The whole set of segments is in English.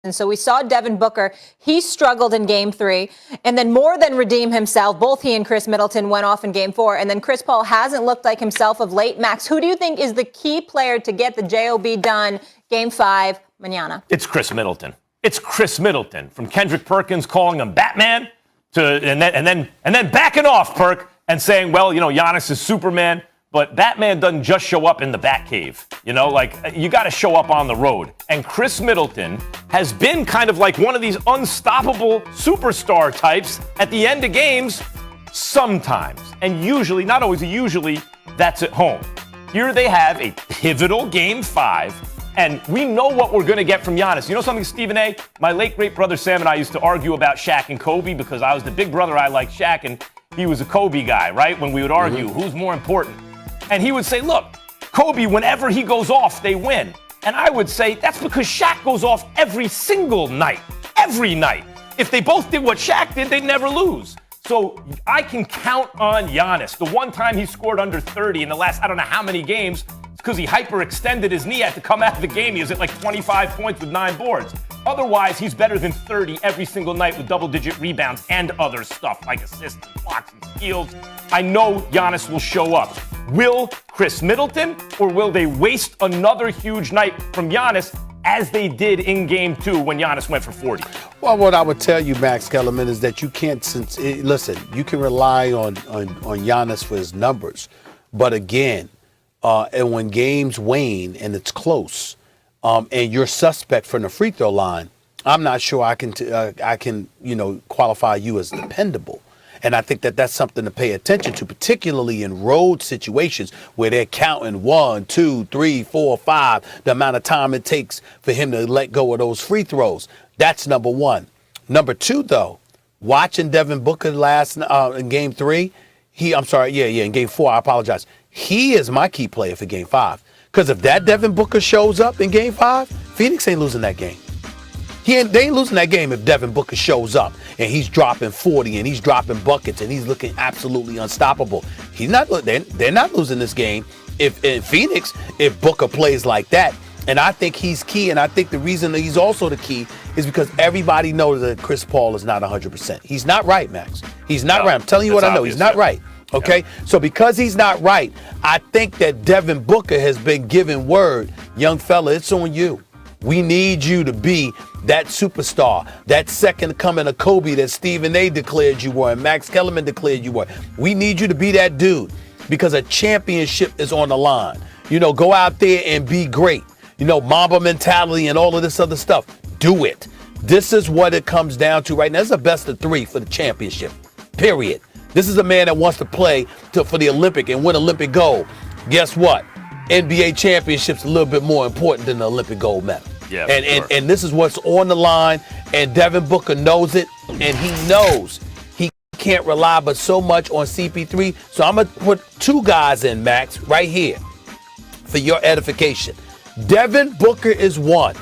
And so we saw Devin Booker. He struggled in game 3 and then more than redeem himself. Both he and Chris Middleton went off in game 4. And then Chris Paul hasn't looked like himself of late. Max, who do you think is the key player to get the JOB done game 5 mañana? It's Chris Middleton. It's Chris Middleton, from Kendrick Perkins calling him Batman to and then backing off, Perk, and saying, well, Giannis is Superman. But Batman doesn't just show up in the Batcave. You got to show up on the road. And Chris Middleton has been kind of like one of these unstoppable superstar types at the end of games sometimes. And usually, not always, usually that's at home. Here they have a pivotal game 5. And we know what we're going to get from Giannis. You know something, Stephen A? My late great brother Sam and I used to argue about Shaq and Kobe because I was the big brother. I liked Shaq and he was a Kobe guy, right? When we would argue who's more important. And he would say, look, Kobe, whenever he goes off, they win. And I would say, that's because Shaq goes off every single night. Every night. If they both did what Shaq did, they'd never lose. So I can count on Giannis. The one time he scored under 30 in the last, I don't know how many games, because he hyperextended his knee, had to come out of the game. He was at like 25 points with 9 boards. Otherwise, he's better than 30 every single night with double-digit rebounds and other stuff like assists and blocks and steals. I know Giannis will show up. Will Chris Middleton, or will they waste another huge night from Giannis as they did in game 2 when Giannis went for 40? Well, what I would tell you, Max Kellerman, is that you can't, listen, you can rely on Giannis for his numbers. But again, and when games wane and it's close, and you're suspect from the free throw line, I'm not sure I can qualify you as dependable. And I think that that's something to pay attention to, particularly in road situations where they're counting 1, 2, 3, 4, 5, the amount of time it takes for him to let go of those free throws. That's number one. Number 2, though, watching Devin Booker in game 3, in game 4, I apologize. He is my key player for game 5. Because if that Devin Booker shows up in game 5, Phoenix ain't losing that game. They ain't losing that game if Devin Booker shows up and he's dropping 40 and he's dropping buckets and he's looking absolutely unstoppable. They're not losing this game if in Phoenix if Booker plays like that. And I think he's key. And I think the reason that he's also the key is because everybody knows that Chris Paul is not 100%. He's not right, Max. He's not right. I'm telling you what I know. He's not right. Okay, so because he's not right, I think that Devin Booker has been given word, young fella, it's on you. We need you to be that superstar, that second coming of Kobe that Stephen A. declared you were and Max Kellerman declared you were. We need you to be that dude because a championship is on the line. Go out there and be great. Mamba mentality and all of this other stuff. Do it. This is what it comes down to right now. It's a best of 3 for the championship, period. This is a man that wants to play for the Olympic and win Olympic gold. Guess what? NBA championship's a little bit more important than the Olympic gold medal. Yeah, and this is what's on the line, and Devin Booker knows it, and he knows he can't rely but so much on CP3. So I'm going to put 2 guys in, Max, right here for your edification. Devin Booker is one.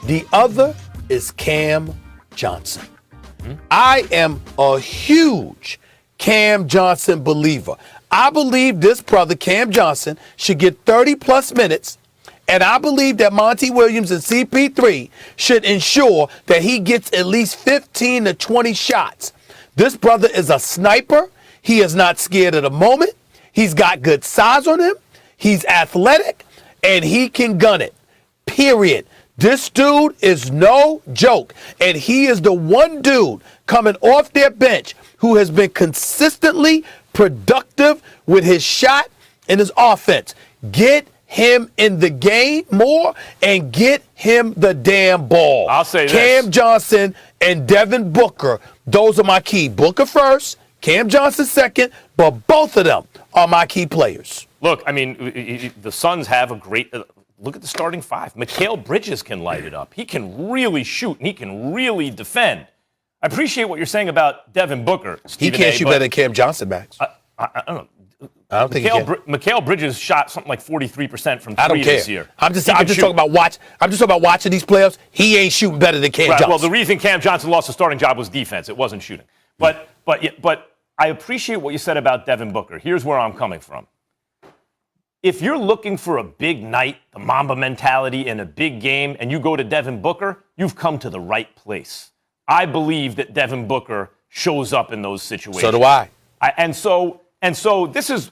The other is Cam Johnson. I am a huge Cam Johnson believer. I believe this brother, Cam Johnson, should get 30-plus minutes, and I believe that Monty Williams and CP3 should ensure that he gets at least 15 to 20 shots. This brother is a sniper. He is not scared of the moment. He's got good size on him. He's athletic, and he can gun it, period. This dude is no joke, and he is the one dude coming off their bench who has been consistently productive with his shot and his offense. Get him in the game more and get him the damn ball. I'll say Cam Johnson and Devin Booker, those are my key. Booker first, Cam Johnson second, but both of them are my key players. Look, I mean, the Suns have a great look at the starting 5. Mikal Bridges can light it up. He can really shoot, and he can really defend. I appreciate what you're saying about Devin Booker. He can't shoot better than Cam Johnson, Max. I don't know. I don't think Mikal Bridges shot something like 43% from 3 this year. I'm just talking about watching these playoffs. He ain't shooting better than Cam Johnson. Well, the reason Cam Johnson lost the starting job was defense. It wasn't shooting. But I appreciate what you said about Devin Booker. Here's where I'm coming from. if you're looking for a big night, the Mamba mentality in a big game, and you go to Devin Booker, you've come to the right place. I believe that Devin Booker shows up in those situations. So do I. And so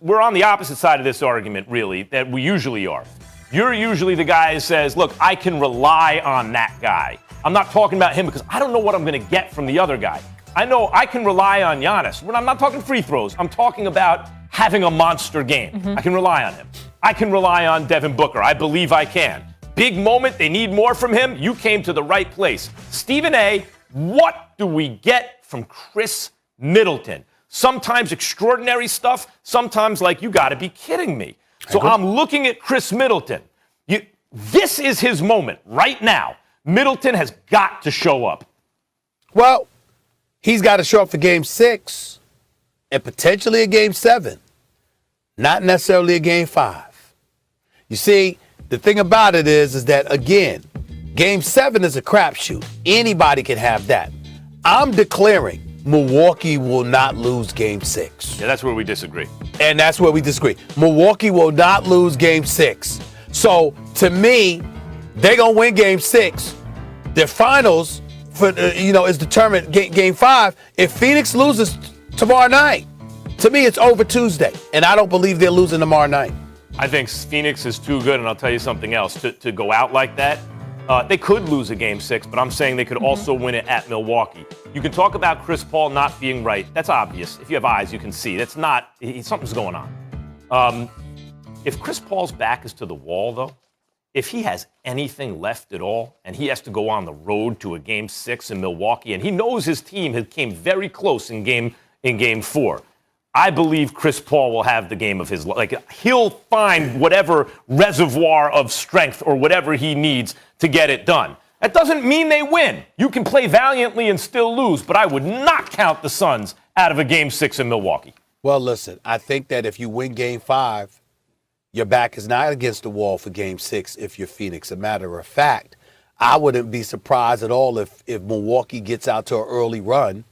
we're on the opposite side of this argument, really, that we usually are. You're usually the guy who says, look, I can rely on that guy. I'm not talking about him because I don't know what I'm going to get from the other guy. I know I can rely on Giannis. I'm not talking free throws. I'm talking about having a monster game. I can rely on him. I can rely on Devin Booker. I believe I can. Big moment, they need more from him. You came to the right place. Stephen A., what do we get from Chris Middleton? Sometimes extraordinary stuff, sometimes like, you got to be kidding me. So I'm looking at Chris Middleton. This is his moment right now. Middleton has got to show up. Well, he's got to show up for Game 6 and potentially a Game 7, not necessarily a Game 5. You see, the thing about it is that, again, Game 7 is a crapshoot. Anybody can have that. I'm declaring Milwaukee will not lose Game 6. Yeah, that's where we disagree. And that's where we disagree. Milwaukee will not lose Game 6. So, to me, they're going to win Game 6. Their finals is determined Game 5. If Phoenix loses tomorrow night, to me, it's over Tuesday. And I don't believe they're losing tomorrow night. I think Phoenix is too good, and I'll tell you something else. To go out like that, they could lose a Game 6, but I'm saying they could also win it at Milwaukee. You can talk about Chris Paul not being right. That's obvious. If you have eyes, you can see. That's not – something's going on. If Chris Paul's back is to the wall, though, if he has anything left at all and he has to go on the road to a Game 6 in Milwaukee, and he knows his team came very close in Game 4, I believe Chris Paul will have the game of his life. Like, he'll find whatever reservoir of strength or whatever he needs to get it done. That doesn't mean they win. You can play valiantly and still lose, but I would not count the Suns out of a Game 6 in Milwaukee. Well, listen, I think that if you win Game 5, your back is not against the wall for Game 6 if you're Phoenix. A matter of fact, I wouldn't be surprised at all if Milwaukee gets out to an early run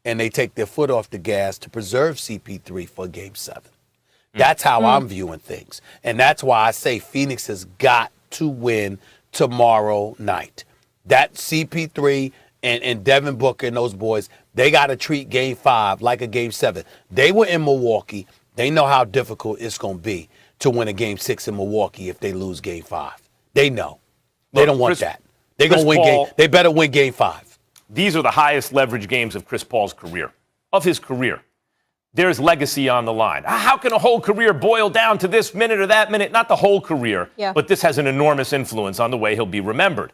and they take their foot off the gas to preserve CP3 for Game 7. That's how I'm viewing things. And that's why I say Phoenix has got to win tomorrow night. That CP3 and Devin Booker and those boys, they got to treat Game 5 like a Game 7. They were in Milwaukee. They know how difficult it's going to be to win a Game 6 in Milwaukee if they lose Game 5. They know. They don't want that. They're going to win Game. They better win Game 5. These are the highest leverage games of Chris Paul's career, of his career. There's legacy on the line. How can a whole career boil down to this minute or that minute? Not the whole career, but this has an enormous influence on the way he'll be remembered.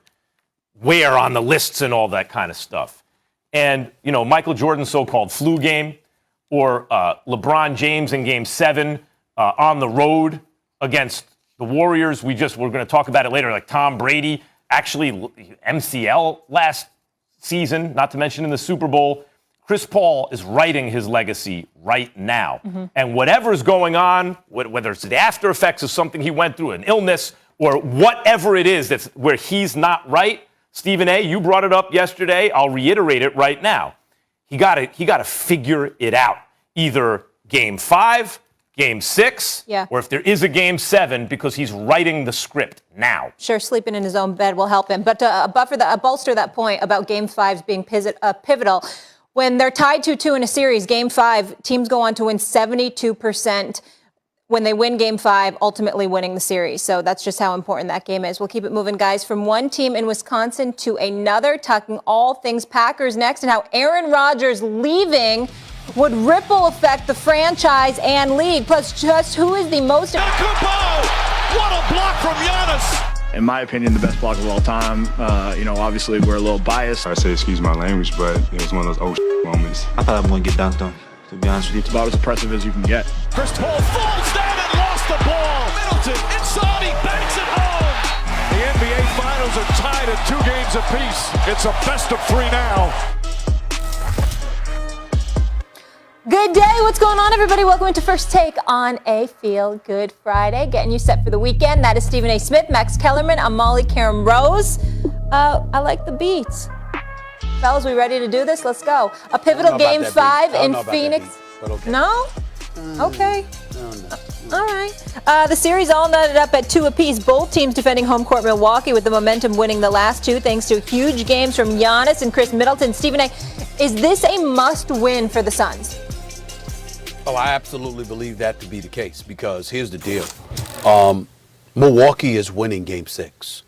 Where on the lists and all that kind of stuff. And, Michael Jordan's so-called flu game, or LeBron James in Game 7 on the road against the Warriors. We're going to talk about it later, like Tom Brady, actually MCL last season, not to mention in the Super Bowl. Chris Paul is writing his legacy right now. And whatever's going on, whether it's the after effects of something he went through, an illness, or whatever it is that's where he's not right, Stephen A., you brought it up yesterday. I'll reiterate it right now. He got to figure it out. Either Game 5, Game 6, or if there is a Game 7, because he's writing the script now. Sure, sleeping in his own bed will help him. But to bolster that point about Game 5s being pivotal, when they're tied 2-2 in a series, Game 5, teams go on to win 72% when they win Game 5, ultimately winning the series. So that's just how important that game is. We'll keep it moving, guys. From one team in Wisconsin to another, talking all things Packers next, and how Aaron Rodgers leaving would ripple affect the franchise and league. Plus, just who is the most... What a block from Giannis! In my opinion, the best block of all time. Obviously we're a little biased. I say excuse my language, but it was one of those moments. I thought I was going to get dunked on, to be honest with you. It's about as impressive as you can get. Chris Paul falls down and lost the ball. Middleton inside, he banks it home. The NBA Finals are tied at 2 games apiece. It's a best of 3 now. Good day. What's going on, everybody? Welcome into First Take on a Feel Good Friday. Getting you set for the weekend. That is Stephen A. Smith, Max Kellerman. I'm Molly Karam Rose. I like the beats. Fellas, we ready to do this? Let's go. A pivotal Game 5 in Phoenix. Okay. No? Okay. All right. The series all knotted up at 2 apiece. Both teams defending home court Milwaukee with the momentum winning the last 2 thanks to huge games from Giannis and Chris Middleton. Stephen A., is this a must-win for the Suns? Oh, I absolutely believe that to be the case because here's the deal. Milwaukee is winning Game 6.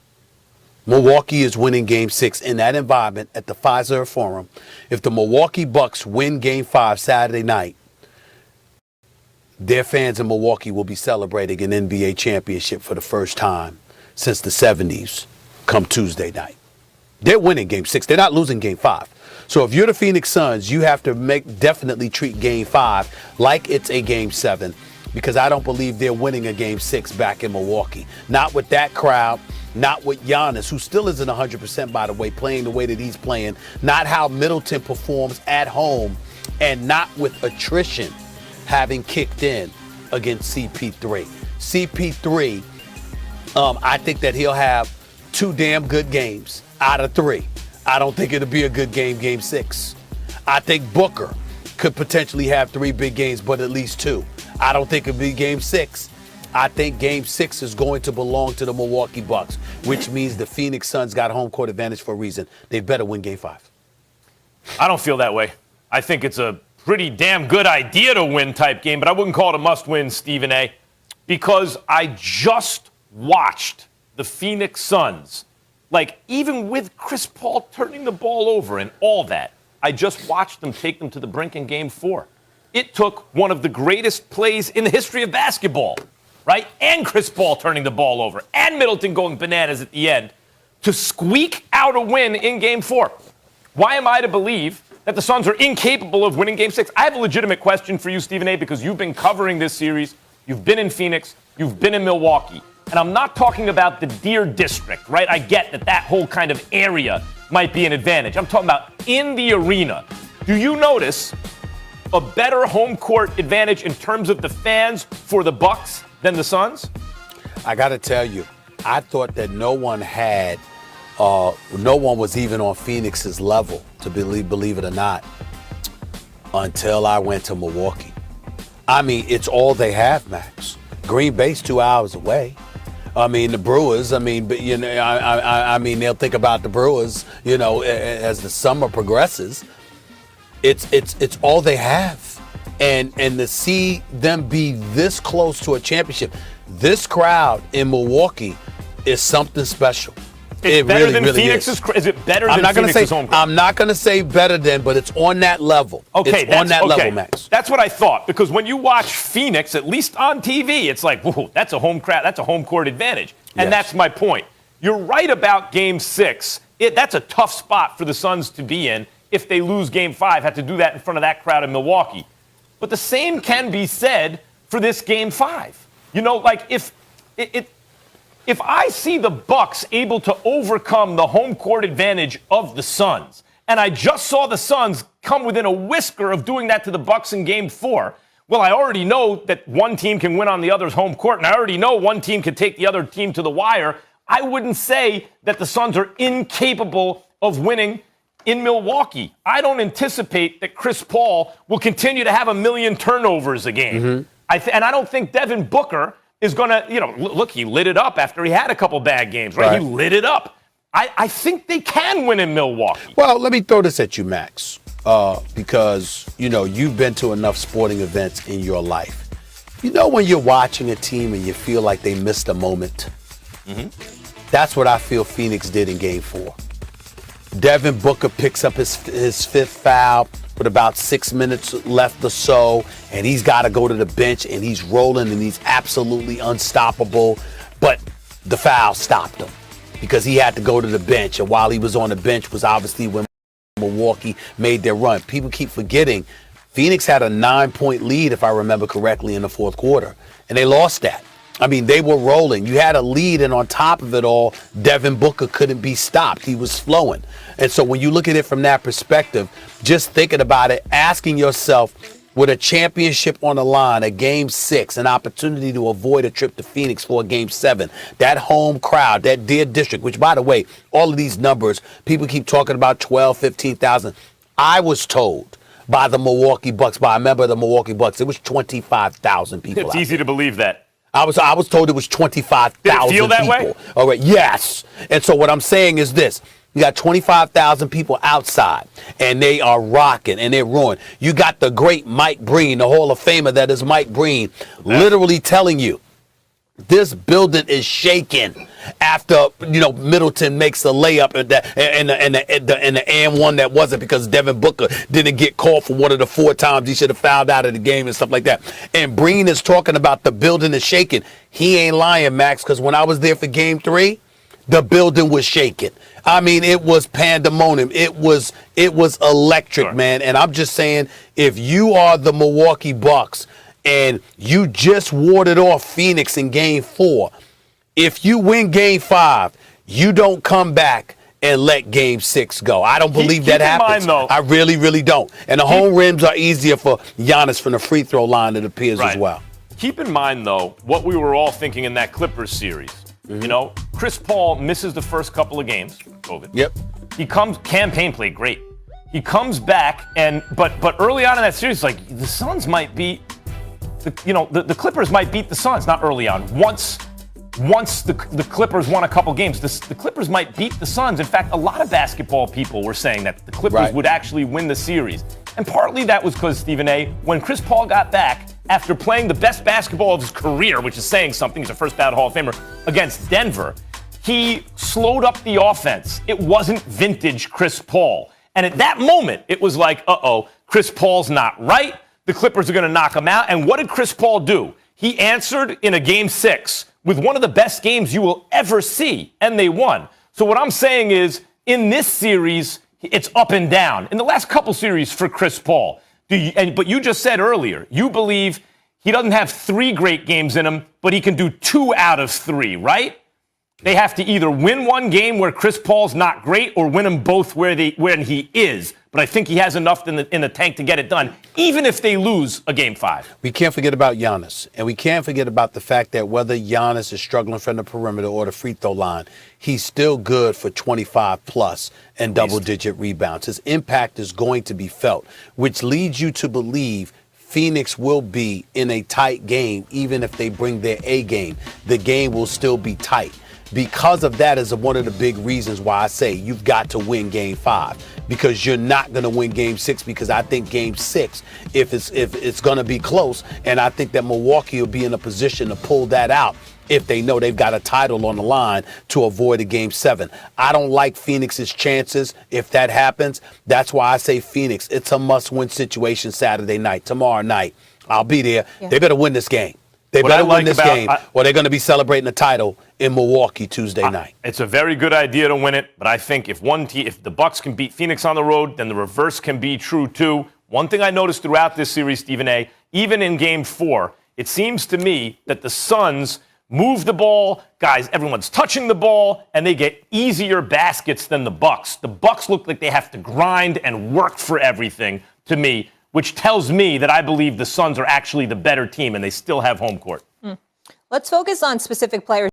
Milwaukee is winning Game 6 in that environment at the Fiserv Forum. If the Milwaukee Bucks win Game 5 Saturday night, their fans in Milwaukee will be celebrating an NBA championship for the first time since the 70s come Tuesday night. They're winning Game 6. They're not losing Game 5. So if you're the Phoenix Suns, you have to definitely treat Game 5 like it's a Game 7 because I don't believe they're winning a Game 6 back in Milwaukee. Not with that crowd, not with Giannis, who still isn't 100%, by the way, playing the way that he's playing, not how Middleton performs at home, and not with attrition having kicked in against CP3. CP3, I think that he'll have 2 damn good games out of 3. I don't think it'll be a good game, Game 6. I think Booker could potentially have 3 big games, but at least 2. I don't think it'll be Game 6. I think Game 6 is going to belong to the Milwaukee Bucks, which means the Phoenix Suns got home court advantage for a reason. They better win Game 5. I don't feel that way. I think it's a pretty damn good idea to win type game, but I wouldn't call it a must-win, Stephen A., because I just watched the Phoenix Suns, like even with Chris Paul turning the ball over and all that, I just watched them take them to the brink in Game 4. It took one of the greatest plays in the history of basketball, right? And Chris Paul turning the ball over and Middleton going bananas at the end to squeak out a win in Game 4. Why am I to believe that the Suns are incapable of winning Game 6? I have a legitimate question for you, Stephen A., because you've been covering this series. You've been in Phoenix. You've been in Milwaukee. And I'm not talking about the Deer District, right? I get that whole kind of area might be an advantage. I'm talking about in the arena. Do you notice a better home court advantage in terms of the fans for the Bucks than the Suns? I got to tell you, I thought that no one was even on Phoenix's level, to believe it or not, until I went to Milwaukee. I mean, it's all they have, Max. Green Bay's 2 hours away. I mean, the Brewers, I mean, they'll think about the Brewers, as the summer progresses. It's all they have. And to see them be this close to a championship, this crowd in Milwaukee is something special. It's better than Phoenix's. Is it better than Phoenix's home crowd? I'm not going to say better than, but it's on that level. Okay, it's on that level, Max. That's what I thought, because when you watch Phoenix, at least on TV, it's like, whoa, that's a home crowd. That's a home court advantage. And that's my point. You're right about Game 6. That's a tough spot for the Suns to be in if they lose Game 5, have to do that in front of that crowd in Milwaukee. But the same can be said for this Game 5. If I see the Bucks able to overcome the home court advantage of the Suns, and I just saw the Suns come within a whisker of doing that to the Bucks in Game 4, well, I already know that one team can win on the other's home court, and I already know one team can take the other team to the wire. I wouldn't say that the Suns are incapable of winning in Milwaukee. I don't anticipate that Chris Paul will continue to have 1 million turnovers a game. Mm-hmm. And I don't think Devin Booker is going to, look, he lit it up after he had a couple bad games, right? He lit it up. I think they can win in Milwaukee. Well, let me throw this at you, Max, because, you've been to enough sporting events in your life. When you're watching a team and you feel like they missed a moment? Mm-hmm. That's what I feel Phoenix did in Game 4. Devin Booker picks up his 5th foul with about 6 minutes left or so, and he's got to go to the bench, and he's rolling, and he's absolutely unstoppable. But the foul stopped him because he had to go to the bench, and while he was on the bench was obviously when Milwaukee made their run. People keep forgetting Phoenix had a 9-point lead, if I remember correctly, in the 4th quarter, and they lost that. I mean, they were rolling. You had a lead, and on top of it all, Devin Booker couldn't be stopped. He was flowing. And so when you look at it from that perspective, just thinking about it, asking yourself, with a championship on the line, a Game 6, an opportunity to avoid a trip to Phoenix for a Game 7, that home crowd, that Deer District, which, by the way, all of these numbers, people keep talking about 12, 15,000. I was told by the Milwaukee Bucks, by a member of the Milwaukee Bucks. It was 25,000 people. It's easy to believe that. I was told it was 25,000 Did it feel that people. way? All right, yes. And so what I'm saying is this. You got 25,000 people outside, and they are rocking, and they're roaring. You got the great Mike Breen, the Hall of Famer that is Mike Breen, literally telling you, this building is shaking after Middleton makes a layup and the and one that wasn't because Devin Booker didn't get called for one of the 4 times he should have fouled out of the game and stuff like that. And Breen is talking about the building is shaking. He ain't lying, Max, because when I was there for Game 3, the building was shaking. I mean, it was pandemonium. It was electric, Sure. man. And I'm just saying, if you are the Milwaukee Bucks and you just warded off Phoenix in Game 4, if you win Game 5, you don't come back and let Game 6 go. I don't believe that happens. Keep in mind, though, I really, really don't. And the home rims are easier for Giannis from the free throw line, it appears, as well. Keep in mind, though, what we were all thinking in that Clippers series. Chris Paul misses the first couple of games, COVID. Yep. Campaign played great. He comes back, but early on in that series, like the Suns might beat, the Clippers might beat the Suns. Not early on. Once the Clippers won a couple games, the Clippers might beat the Suns. In fact, a lot of basketball people were saying that the Clippers would actually win the series. And partly that was because, Stephen A., when Chris Paul got back, after playing the best basketball of his career, which is saying something, he's a first ballot Hall of Famer, against Denver, he slowed up the offense. It wasn't vintage Chris Paul. And at that moment, it was like, Chris Paul's not right. The Clippers are going to knock him out. And what did Chris Paul do? He answered in a Game 6 with one of the best games you will ever see, and they won. So what I'm saying is, in this series, it's up and down. In the last couple series for Chris Paul, but you just said earlier, you believe he doesn't have 3 great games in him, but he can do 2 out of 3, right? They have to either win one game where Chris Paul's not great or win them both when he is. But I think he has enough in the tank to get it done, even if they lose a Game 5. We can't forget about Giannis. And we can't forget about the fact that whether Giannis is struggling from the perimeter or the free throw line, he's still good for 25-plus and double-digit rebounds. His impact is going to be felt, which leads you to believe Phoenix will be in a tight game, even if they bring their A game. The game will still be tight. Because of that is one of the big reasons why I say you've got to win Game 5, because you're not going to win Game 6, because I think Game 6, if it's going to be close, and I think that Milwaukee will be in a position to pull that out if they know they've got a title on the line to avoid a Game 7. I don't like Phoenix's chances if that happens. That's why I say Phoenix, it's a must-win situation Saturday night. Tomorrow night, I'll be there. Yeah. They better win this game. They better win this game, or they're going to be celebrating the title in Milwaukee Tuesday night. It's a very good idea to win it, but I think if the Bucks can beat Phoenix on the road, then the reverse can be true too. One thing I noticed throughout this series, Stephen A., even in Game 4, it seems to me that the Suns move the ball, guys, everyone's touching the ball, and they get easier baskets than the Bucks. The Bucks look like they have to grind and work for everything to me, which tells me that I believe the Suns are actually the better team and they still have home court. Let's focus on specific players.